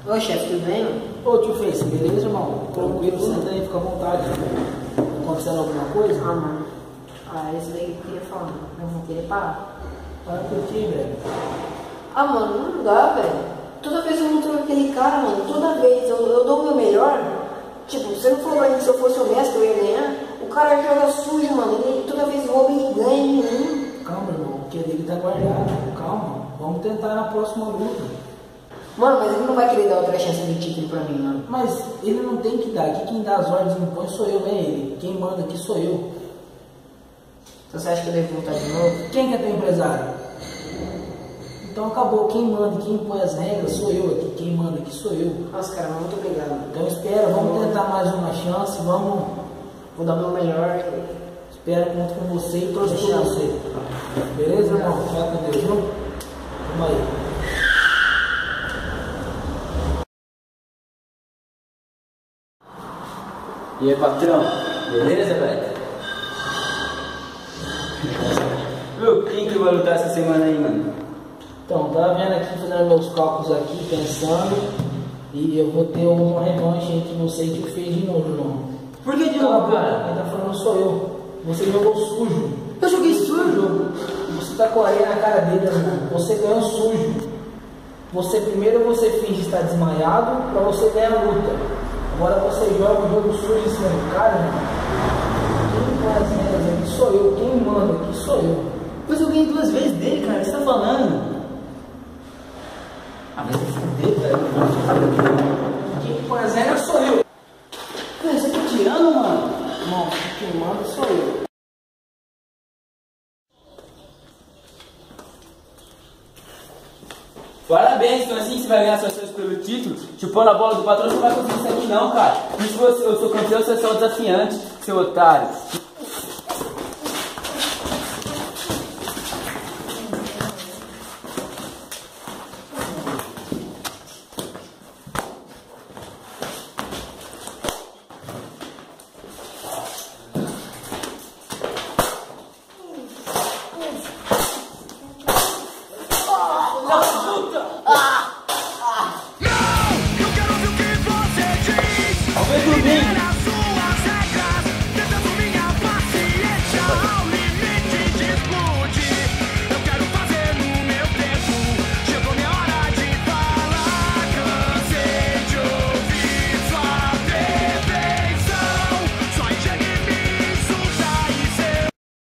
Oi, chefe, tudo bem? Ô tio Face, beleza, irmão? Tranquilo, senta aí, fica à vontade. Tá acontecendo alguma coisa? Ah, mano. Ah, isso daí que eu queria falar, mano. Eu vou querer parar. Para por quê, velho? Ah, mano, não dá, velho. Toda vez eu luto com aquele cara, mano. Toda vez eu dou o meu melhor. Tipo, você não falou pra mim que se eu fosse honesto eu ia ganhar? O cara joga sujo, mano. Ele toda vez rouba e ganha em mim. Calma, irmão, o que dele tá guardado. Calma, vamos tentar na próxima luta. Mano, mas ele não vai querer dar outra chance de título pra mim, mano. Mas ele não tem que dar. Aqui quem dá as ordens impõe sou eu, não é ele. Quem manda aqui sou eu. Então você acha que eu devo voltar de novo? Quem que é teu empresário? Então acabou. Quem manda, quem impõe as regras sou eu aqui. Quem manda aqui sou eu. Nossa, cara, muito obrigado. Então espera, vamos tentar mais uma chance. Vamos. Vou dar o meu melhor. Espera, conto com você e torço por você. Beleza, irmão? Fica com Deus, viu? Vamos aí. E aí, patrão? Beleza, velho? Viu, quem que vai lutar essa semana aí, mano? Então, tava vendo aqui, fazendo meus cálculos aqui, pensando. E eu vou ter uma revanche entre você e o Tio Fez de novo, irmão. Por que de novo, cara? Ele tá falando sou eu. Você jogou sujo. Eu joguei sujo? Você tá com areia na cara dele, irmão. Você ganhou sujo. Primeiro você finge estar desmaiado pra você ganhar a luta. Agora você joga o jogo sujo em cima do cara, irmão. Quem faz as regras aqui sou eu. Quem manda aqui sou eu. Mas eu ganhei 2 vezes dele, cara. O que você tá falando? Ah, mas eu fudeu, velho. Quem põe as regras sou eu. Cara, você tá tirando, mano? Irmão, quem manda sou eu. Parabéns, então assim você vai ganhar suas chances pelo título. Chupando a bola do patrão, você não vai conseguir isso aqui não, cara. E se eu sou campeão, você é só um desafiante, seu otário.